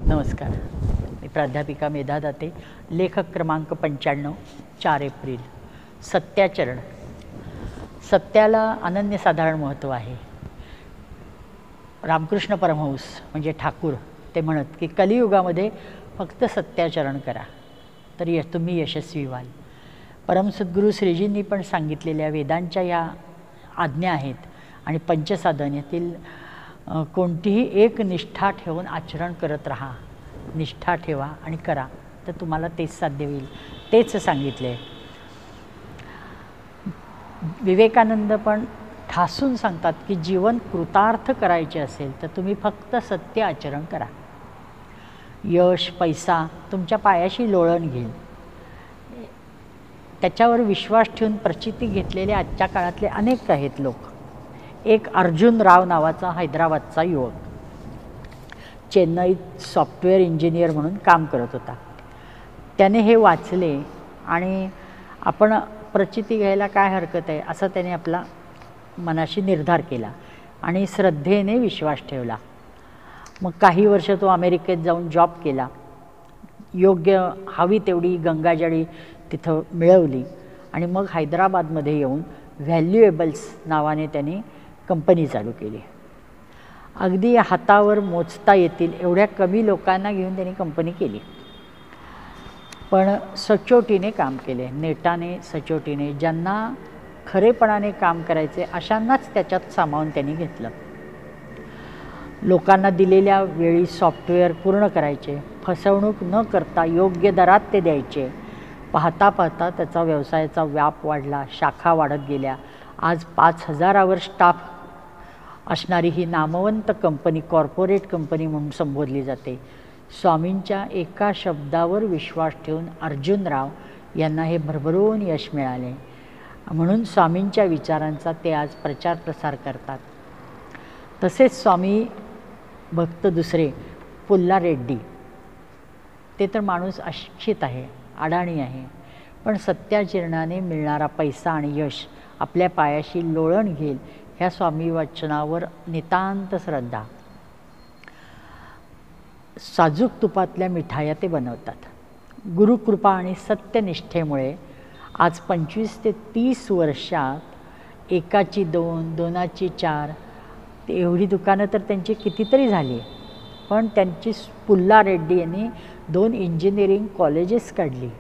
नमस्कार. मी प्राध्यापिका मेधा दाते, लेखक क्रमांक 95, 4 एप्रिल. सत्याचरण. सत्याला अनन्यसाधारण महत्त्व आहे. रामकृष्ण परमहंस म्हणजे ठाकूर ते म्हणत की कलियुगामध्ये फक्त सत्याचरण करा तर तुम्ही यशस्वी व्हाल. परमसद्गुरू श्रीजींनी पण सांगितलेल्या वेदांच्या या आज्ञा आहेत आणि पंचसाधन यातील कोणतीही एक निष्ठा ठेवून आचरण करत राहा. निष्ठा ठेवा आणि करा तर तुम्हाला तेच साध्य होईल. तेच सांगितले. विवेकानंद पण ठासून सांगतात की जीवन कृतार्थ करायचे असेल तर तुम्ही फक्त सत्य आचरण करा. यश पैसा तुमच्या पायाशी लोळण घेईल. त्याच्यावर विश्वास ठेवून प्रचिती घेतलेले आजच्या काळातले अनेक आहेत लोक. एक अर्जुन राव नावाचा हैदराबादचा युवक चेन्नईत सॉफ्टवेअर इंजिनियर म्हणून काम करत होता. त्याने हे वाचले आणि आपण प्रचिती घ्यायला काय हरकत आहे असं त्याने आपला मनाशी निर्धार केला आणि श्रद्धेने विश्वास ठेवला. मग काही वर्ष तो अमेरिकेत जाऊन जॉब केला. योग्य हवी तेवढी गंगाजळी तिथं मिळवली आणि मग हैदराबादमध्ये येऊन व्हॅल्युएबल्स नावाने त्यांनी कंपनी चालू केली. अगदी हातावर मोजता येतील एवढ्या कमी लोकांना घेऊन त्यांनी कंपनी केली. पण सचोटीने काम केले, नेटाने सचोटीने. ज्यांना खरेपणाने काम करायचे अशांनाच त्याच्यात सामावून त्यांनी घेतलं. लोकांना दिलेल्या वेळी सॉफ्टवेअर पूर्ण करायचे, फसवणूक न करता योग्य दरात ते द्यायचे. पाहता पाहता त्याचा व्यवसायाचा व्याप वाढला, शाखा वाढत गेल्या. आज 5,000वर स्टाफ असणारी ही नामवंत कंपनी कॉर्पोरेट कंपनी म्हणून संबोधली जाते. स्वामींच्या एका शब्दावर विश्वास ठेवून अर्जुनराव यांना हे भरभरून यश मिळाले. म्हणून स्वामींच्या विचारांचा ते आज प्रचार प्रसार करतात. तसेच स्वामी भक्त दुसरे पुल्ला रेड्डी, ते तर माणूस अशिक्षित आहे, अडाणी आहे, पण सत्याचरणाने मिळणारा पैसा आणि यश आपल्या पायाशी लोळण घेईल ह्या स्वामी वचनावर नितांत श्रद्धा. साजूक तुपातल्या मिठाया ते बनवतात. गुरुकृपा आणि सत्यनिष्ठेमुळे आज 25 ते 30 वर्षात एकाची 2, दोनाची 4 एवढी दुकानं तर त्यांची कितीतरी झाली. पण त्यांची पुल्ला रेड्डी यांनी 2 इंजिनिअरिंग कॉलेजेस काढली.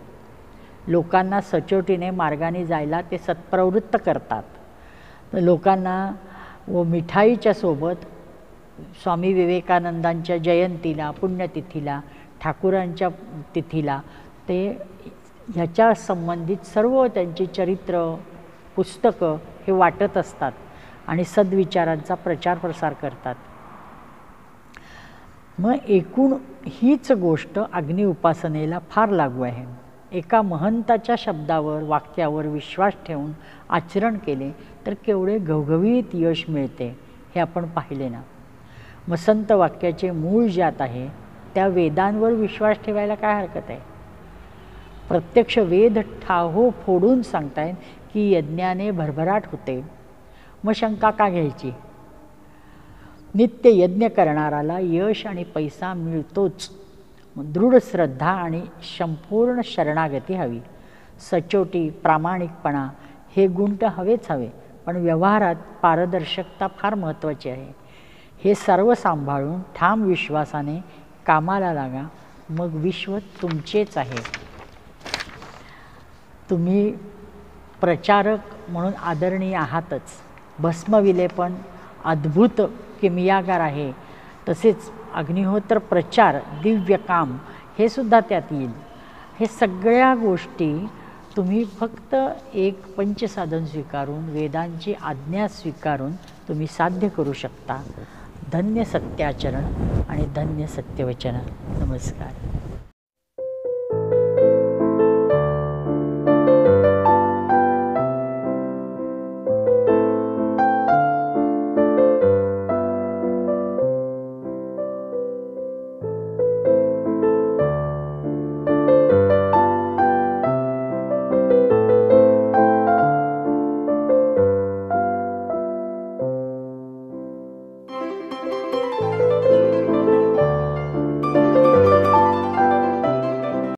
लोकांना सचोटीने मार्गाने जायला ते सत्प्रवृत्त करतात. लोकांना व मिठाईच्या सोबत स्वामी विवेकानंदांच्या जयंतीला, पुण्यतिथीला, ठाकूरांच्या तिथीला ते ह्याच्या संबंधित सर्व त्यांची चरित्र पुस्तकं हे वाटत असतात आणि सद्विचारांचा प्रचार प्रसार करतात. मग एकूण हीच गोष्ट अग्नि उपासनेला फार लागू आहे. एका महंताच्या शब्दावर, वाक्यावर विश्वास ठेवून आचरण केले तर केवढे घवघवीत यश मिळते हे आपण पाहिले ना. मग संत वाक्याचे मूळ ज्यात आहे त्या वेदांवर विश्वास ठेवायला काय हरकत आहे. प्रत्यक्ष वेद ठाहो फोडून सांगतायत की यज्ञाने भरभराट होते. मग शंका का घ्यायची. नित्य यज्ञ करणाराला यश आणि पैसा मिळतोच. दृढ श्रद्धा आणि संपूर्ण शरणागती हवी. सचोटी, प्रामाणिकपणा हे गुण तर हवेच हवे, पण व्यवहारात पारदर्शकता फार महत्त्वाची आहे. हे सर्व सांभाळून ठाम विश्वासाने कामाला लागा. मग विश्व तुमचेच आहे. तुम्ही प्रचारक म्हणून आदरणीय आहातच. भस्मविलेपन अद्भुत किमयागार आहे. तसेच अग्निहोत्र प्रचार, दिव्य काम हे सुद्धा त्यात येईल. हे सगळ्या गोष्टी तुम्ही फक्त एक पंचसाधन स्वीकारून, वेदांची आज्ञा स्वीकारून तुम्ही साध्य करू शकता. धन्य सत्याचरण आणि धन्य सत्यवचन. नमस्कार.